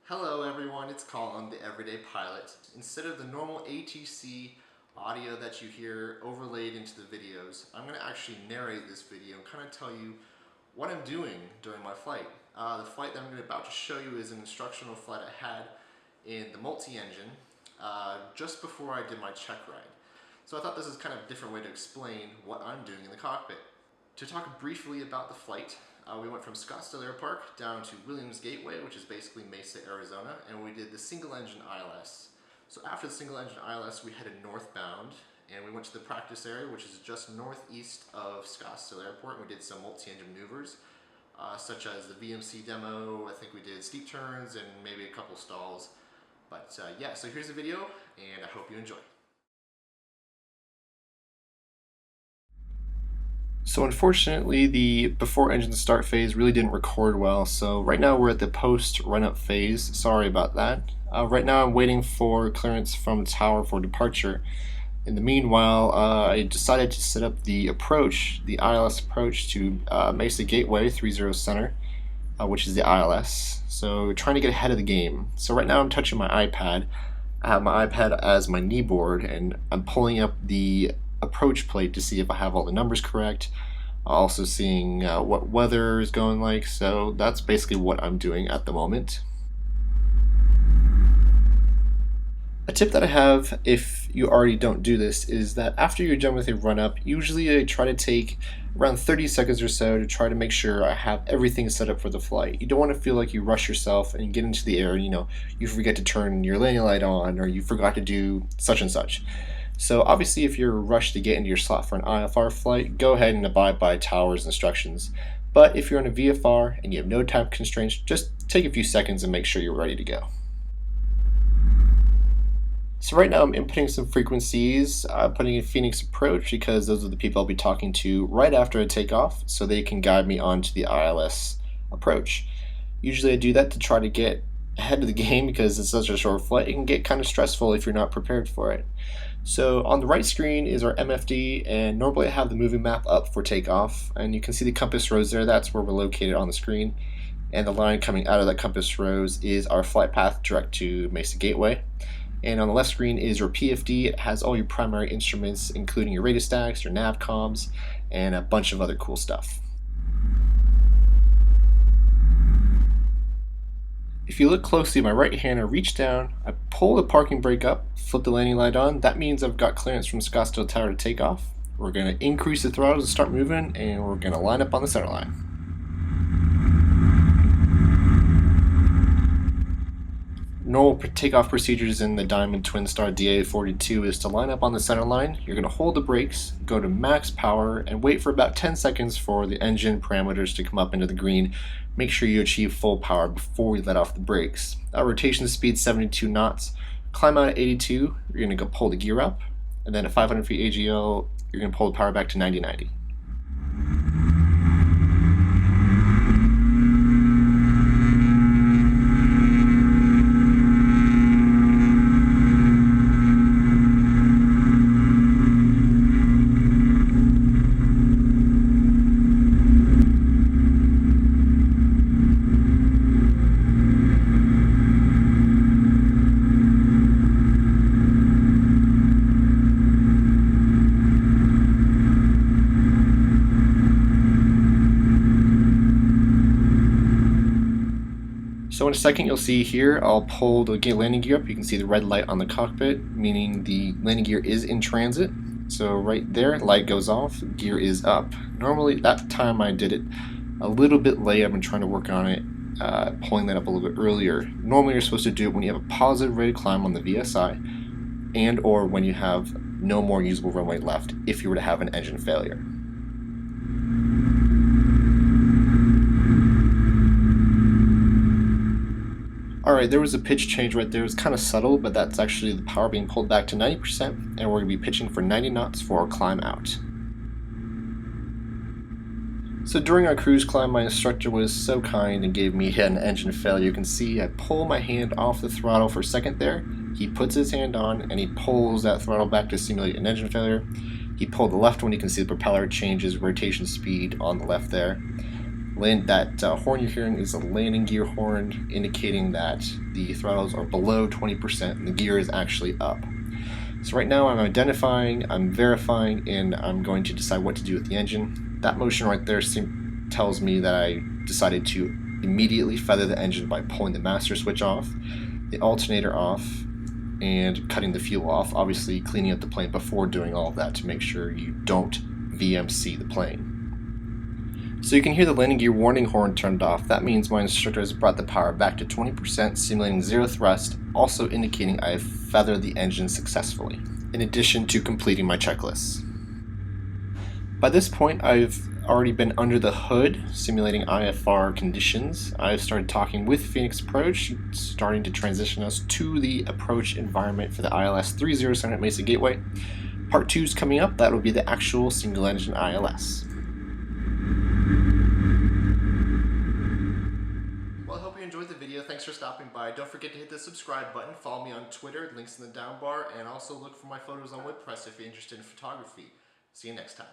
Hello everyone, it's Colin, the Everyday Pilot. Instead of the normal ATC audio that you hear overlaid into the videos, I'm going to actually narrate this video and kind of tell you what I'm doing during my flight. The flight that I'm about to show you is an instructional flight I had in the multi-engine just before I did my check ride. So I thought this is kind of a different way to explain what I'm doing in the cockpit. To talk briefly about the flight, we went from Scottsdale Airpark down to Williams Gateway, which is basically Mesa, Arizona, and we did the single engine ILS. So after the single engine ILS, we headed northbound, and we went to the practice area, which is just northeast of Scottsdale Airport, and we did some multi-engine maneuvers, such as the VMC demo. I think we did steep turns and maybe a couple stalls. But yeah, so here's the video, and I hope you enjoy. So unfortunately, the before engine start phase really didn't record well, so right now we're at the post run-up phase. Sorry about that. Right now I'm waiting for clearance from the tower for departure. In the meanwhile, I decided to set up the approach, the ILS approach to Mesa Gateway 30 Center, which is the ILS. So trying to get ahead of the game. So right now I'm touching my iPad. I have my iPad as my knee board, and I'm pulling up the approach plate to see if I have all the numbers correct. Also seeing what weather is going like, so that's basically what I'm doing at the moment. A tip that I have, if you already don't do this, is that after you're done with your run-up, usually I try to take around 30 seconds or so to try to make sure I have everything set up for the flight. You don't want to feel like you rush yourself and get into the air, you forget to turn your landing light on, or you forgot to do such and such. So obviously if you're rushed to get into your slot for an IFR flight, go ahead and abide by tower's instructions. But if you're on a VFR and you have no time constraints, just take a few seconds and make sure you're ready to go. So right now I'm inputting some frequencies, putting in Phoenix Approach because those are the people I'll be talking to right after I take off, so they can guide me onto the ILS approach. Usually I do that to try to get ahead of the game because it's such a short flight. It can get kind of stressful if you're not prepared for it. So on the right screen is our MFD, and normally I have the moving map up for takeoff, and you can see the compass rose there. That's where we're located on the screen, and the line coming out of that compass rose is our flight path direct to Mesa Gateway. And on the left screen is your PFD. It has all your primary instruments, including your radio stacks, your nav comms, and a bunch of other cool stuff. If you look closely at my right hand, I reach down, I pull the parking brake up, flip the landing light on. That means I've got clearance from Scottsdale Tower to take off. We're going to increase the throttle to start moving, and we're going to line up on the center line. Normal takeoff procedures in the Diamond Twinstar DA42 is to line up on the center line. You're going to hold the brakes, go to max power, and wait for about 10 seconds for the engine parameters to come up into the green. Make sure you achieve full power before we let off the brakes. Rotation speed 72 knots. Climb out at 82, you're going to go pull the gear up, and then at 500 feet AGL, you're going to pull the power back to 90-90. So in a second you'll see here, I'll pull the landing gear up. You can see the red light on the cockpit, meaning the landing gear is in transit. So right there, light goes off, gear is up. Normally that time I did it a little bit late. I've been trying to work on it, pulling that up a little bit earlier. Normally you're supposed to do it when you have a positive rate of climb on the VSI and or when you have no more usable runway left if you were to have an engine failure. Alright, there was a pitch change right there. It's kind of subtle, but that's actually the power being pulled back to 90%, and we're going to be pitching for 90 knots for our climb out. So during our cruise climb, my instructor was so kind and gave me an engine failure. You can see I pull my hand off the throttle for a second there. He puts his hand on, and he pulls that throttle back to simulate an engine failure. He pulled the left one. You can see the propeller changes rotation speed on the left there. horn you're hearing is a landing gear horn, indicating that the throttles are below 20% and the gear is actually up. So right now I'm identifying, I'm verifying, and I'm going to decide what to do with the engine. That motion right there tells me that I decided to immediately feather the engine by pulling the master switch off, the alternator off, and cutting the fuel off, obviously cleaning up the plane before doing all of that to make sure you don't VMC the plane. So you can hear the landing gear warning horn turned off. That means my instructor has brought the power back to 20%, simulating zero thrust, also indicating I have feathered the engine successfully, in addition to completing my checklists. By this point, I've already been under the hood, simulating IFR conditions. I've started talking with Phoenix Approach, starting to transition us to the approach environment for the ILS 307 at Mesa Gateway. Part 2 is coming up. That will be the actual single-engine ILS. Well, I hope you enjoyed the video. Thanks for stopping by. Don't forget to hit the subscribe button. Follow me on Twitter, links in the down bar, and also look for my photos on WordPress if you're interested in photography. See you next time.